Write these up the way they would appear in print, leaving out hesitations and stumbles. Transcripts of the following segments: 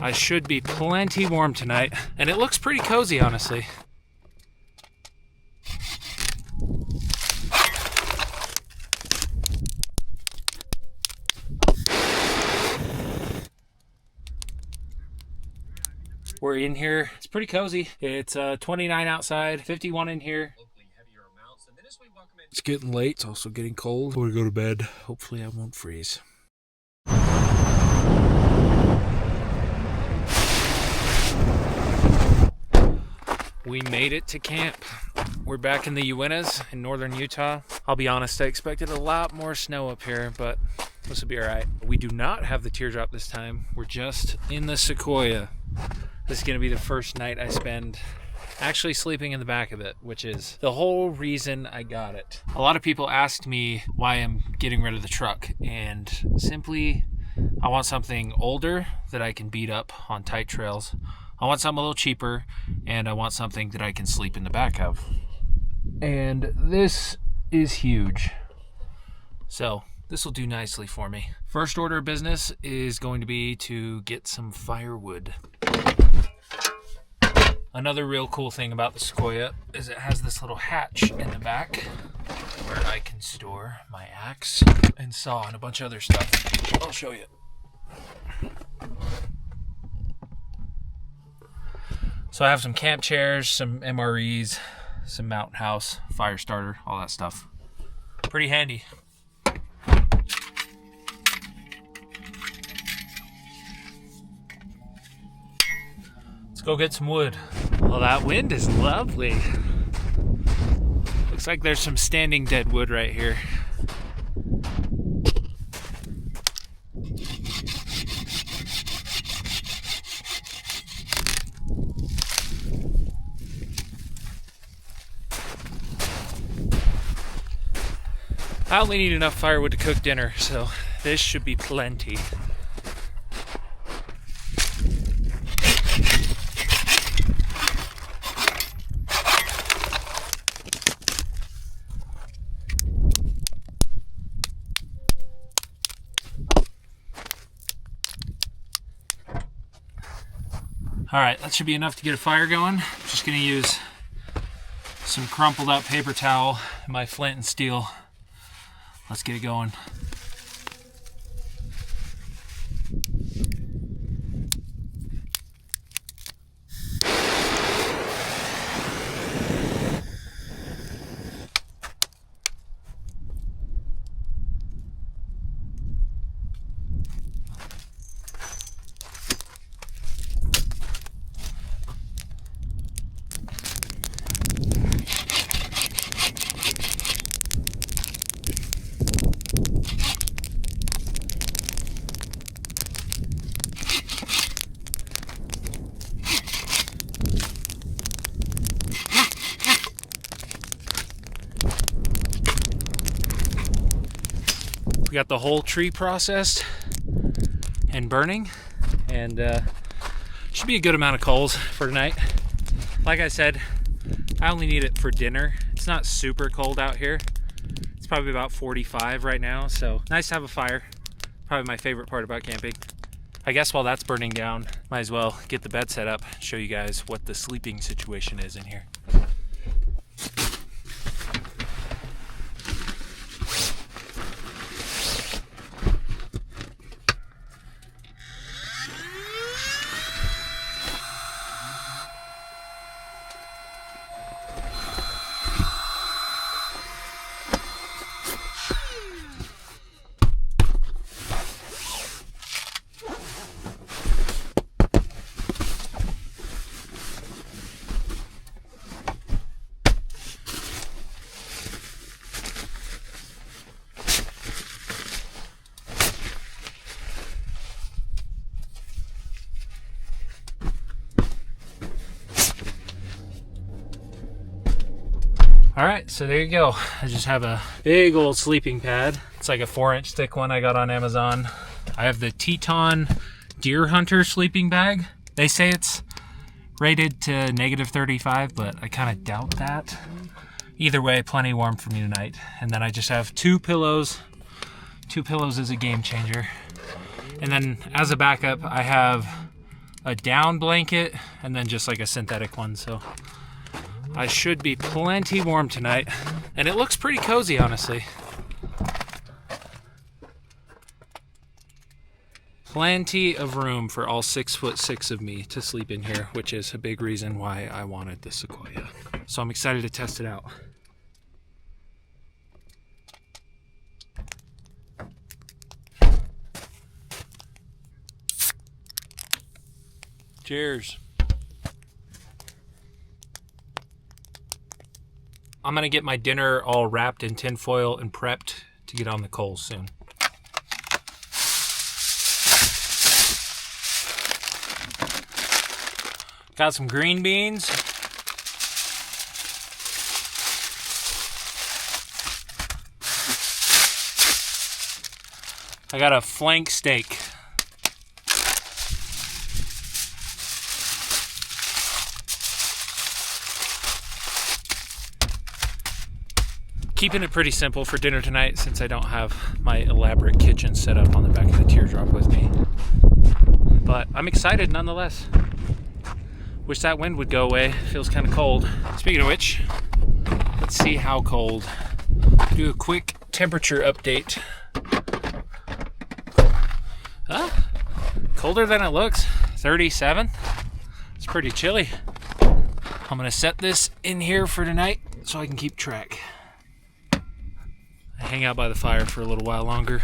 I should be plenty warm tonight, and it looks pretty cozy, honestly. We're in here. It's pretty cozy. It's 29 outside, 51 in here. It's getting late. It's also getting cold. I'm gonna go to bed. Hopefully I won't freeze. We made it to camp. We're back in the Uintas in northern Utah. I'll be honest, I expected a lot more snow up here, but this will be all right. We do not have the teardrop this time. We're just in the Sequoia. This is gonna be the first night I spend actually sleeping in the back of it, which is the whole reason I got it. A lot of people asked me why I'm getting rid of the truck, and simply I want something older that I can beat up on tight trails. I want something a little cheaper, and I want something that I can sleep in the back of. And this is huge. So this will do nicely for me. First order of business is going to be to get some firewood. Another real cool thing about the Sequoia is it has this little hatch in the back where I can store my axe and saw and a bunch of other stuff. I'll show you. So I have some camp chairs, some MREs, some mountain house, fire starter, all that stuff. Pretty handy. Let's go get some wood. Well, that wind is lovely. Looks like there's some standing dead wood right here. I only need enough firewood to cook dinner, so this should be plenty. All right, that should be enough to get a fire going. I'm just gonna use some crumpled up paper towel and my flint and steel. Let's get it going. We got the whole tree processed and burning, and should be a good amount of coals for tonight. Like I said, I only need it for dinner. It's not super cold out here. It's probably about 45 right now, so nice to have a fire. Probably my favorite part about camping. I guess while that's burning down, might as well get the bed set up, show you guys what the sleeping situation is in here. All right, so there you go. I just have a big old sleeping pad. It's like a 4-inch thick one I got on Amazon. I have the Teton Deer Hunter sleeping bag. They say it's rated to -35, but I kind of doubt that. Either way, plenty warm for me tonight. And then I just have 2 pillows. 2 pillows is a game changer. And then as a backup, I have a down blanket, and then just like a synthetic one. So I should be plenty warm tonight. And it looks pretty cozy, honestly. Plenty of room for all 6'6" of me to sleep in here, which is a big reason why I wanted the Sequoia. So I'm excited to test it out. Cheers. I'm gonna get my dinner all wrapped in tin foil and prepped to get on the coals soon. Got some green beans. I got a flank steak. Keeping it pretty simple for dinner tonight since I don't have my elaborate kitchen set up on the back of the teardrop with me. But I'm excited nonetheless. Wish that wind would go away. Feels kind of cold. Speaking of which, let's see how cold. Do a quick temperature update. Colder than it looks. 37. It's pretty chilly. I'm gonna set this in here for tonight so I can keep track. Hang out by the fire for a little while longer.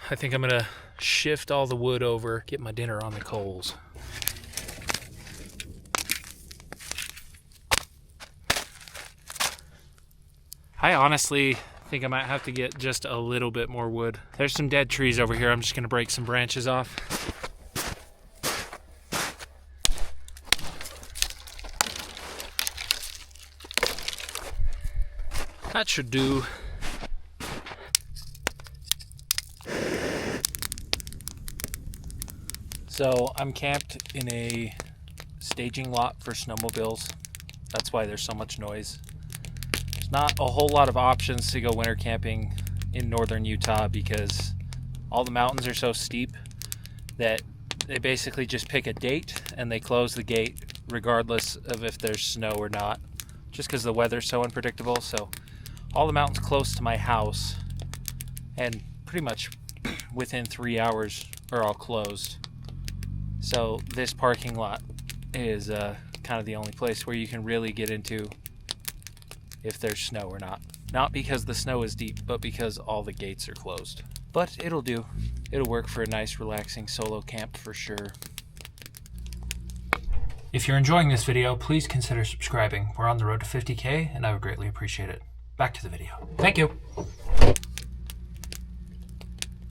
I think I'm gonna shift all the wood over, get my dinner on the coals. I honestly think I might have to get just a little bit more wood. There's some dead trees over here. I'm just gonna break some branches off. That should do. So I'm camped in a staging lot for snowmobiles. That's why there's so much noise. There's not a whole lot of options to go winter camping in northern Utah because all the mountains are so steep that they basically just pick a date and they close the gate regardless of if there's snow or not, just because the weather's so unpredictable. So all the mountains close to my house and pretty much within 3 hours are all closed. So this parking lot is kind of the only place where you can really get into if there's snow or not. Not because the snow is deep, but because all the gates are closed. But it'll do. It'll work for a nice, relaxing solo camp for sure. If you're enjoying this video, please consider subscribing. We're on the road to 50K, and I would greatly appreciate it. Back to the video. Thank you.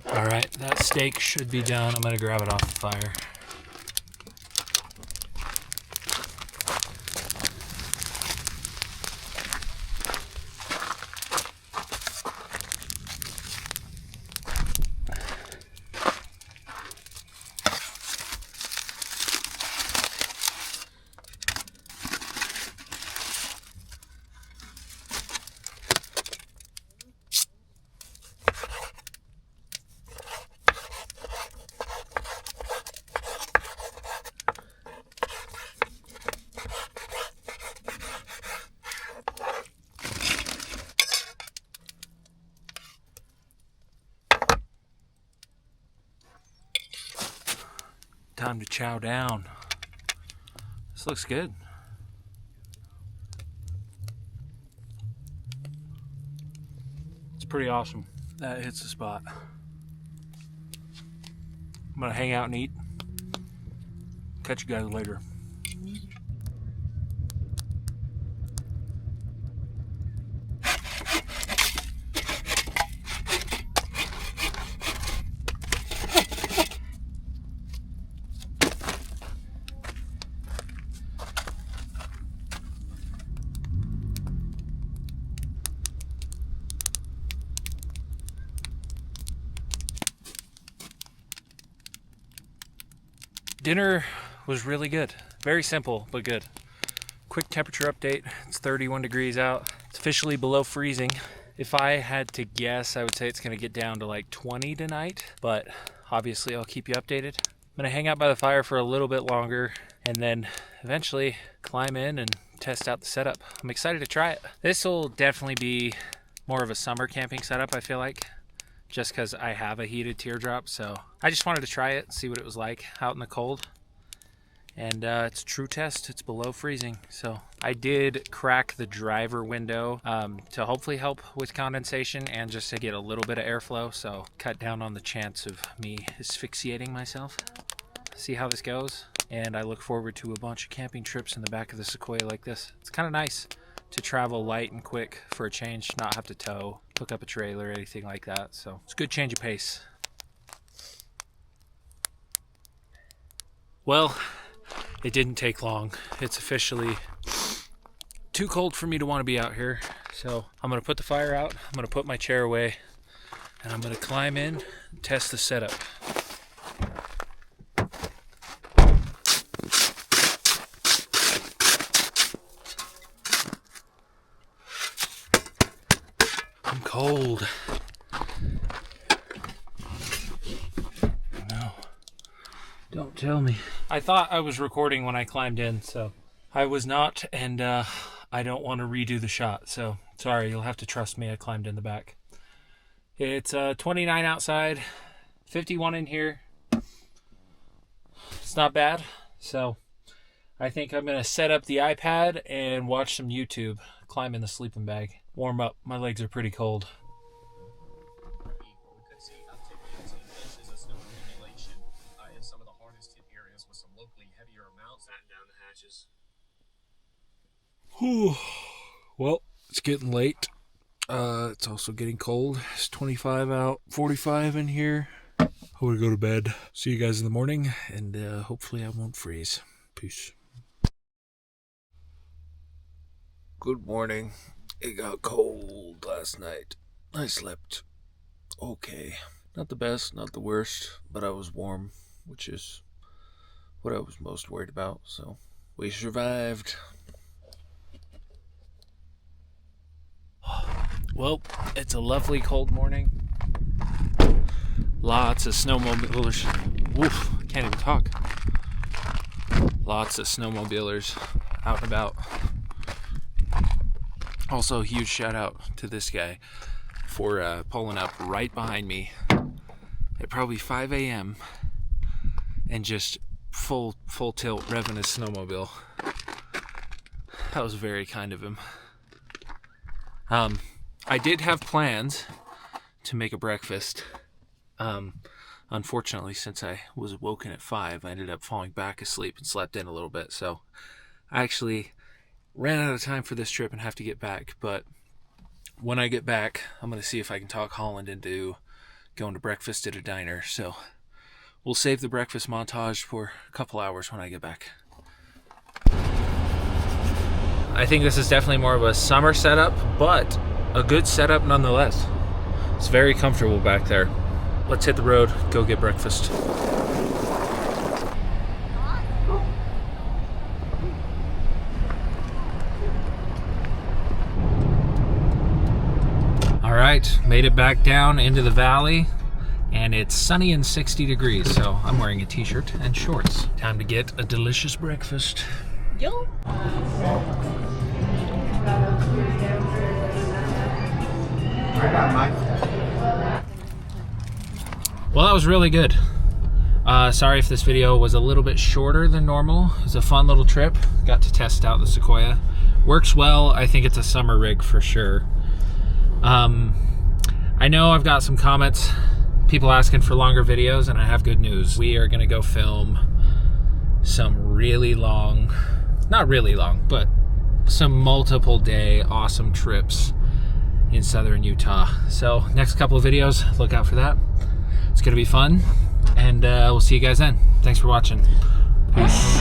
All right, that steak should be done. I'm gonna grab it off the fire. Time to chow down. This looks good. It's pretty awesome. That hits the spot. I'm gonna hang out and eat. Catch you guys later. Dinner was really good. Very simple, but good. Quick temperature update. It's 31 degrees out. It's officially below freezing. If I had to guess, I would say it's going to get down to like 20 tonight, but obviously I'll keep you updated. I'm going to hang out by the fire for a little bit longer and then eventually climb in and test out the setup. I'm excited to try it. This will definitely be more of a summer camping setup, I feel like, just because I have a heated teardrop. So I just wanted to try it, see what it was like out in the cold. And it's a true test. It's below freezing. So I did crack the driver window to hopefully help with condensation and just to get a little bit of airflow. So cut down on the chance of me asphyxiating myself. See how this goes. And I look forward to a bunch of camping trips in the back of the Sequoia like this. It's kind of nice to travel light and quick for a change, not have to tow, hook up a trailer, or anything like that. So it's a good change of pace. Well, it didn't take long. It's officially too cold for me to want to be out here. So I'm going to put the fire out, I'm going to put my chair away, and I'm going to climb in and test the setup. I'm cold. No. Don't tell me. I thought I was recording when I climbed in, so I was not, and I don't want to redo the shot, so sorry, you'll have to trust me. I climbed in the back. It's 29 outside, 51 in here. It's not bad, so I think I'm going to set up the iPad and watch some YouTube, climb in the sleeping bag, warm up. My legs are pretty cold. Well, it's getting late. It's also getting cold. It's 25 out, 45 in here. I'm gonna go to bed. See you guys in the morning, and hopefully I won't freeze. Peace. Good morning. It got cold last night. I slept okay. Not the best, not the worst, but I was warm, which is what I was most worried about. So we survived. Well, it's a lovely cold morning. Lots of snowmobilers. Oof, can't even talk. Lots of snowmobilers out and about. Also, a huge shout out to this guy for pulling up right behind me at probably 5 a.m. and just full tilt revving his snowmobile. That was very kind of him. I did have plans to make a breakfast. Unfortunately, since I was woken at 5, I ended up falling back asleep and slept in a little bit. So I actually ran out of time for this trip and have to get back. But when I get back, I'm going to see if I can talk Holland into going to breakfast at a diner. So we'll save the breakfast montage for a couple hours when I get back. I think this is definitely more of a summer setup, but a good setup nonetheless. It's very comfortable back there. Let's hit the road, go get breakfast. All right, made it back down into the valley, and it's sunny and 60 degrees, so I'm wearing a t-shirt and shorts. Time to get a delicious breakfast. Yo. Well, that was really good. Sorry if this video was a little bit shorter than normal. It was a fun little trip. Got to test out the Sequoia. Works well. I think it's a summer rig for sure. I know I've got some comments, people asking for longer videos, and I have good news. We are gonna go film some really long, not really long, but some multiple day awesome trips in southern Utah. So next couple of videos, look out for that. It's gonna be fun, and we'll see you guys then. Thanks for watching. Peace.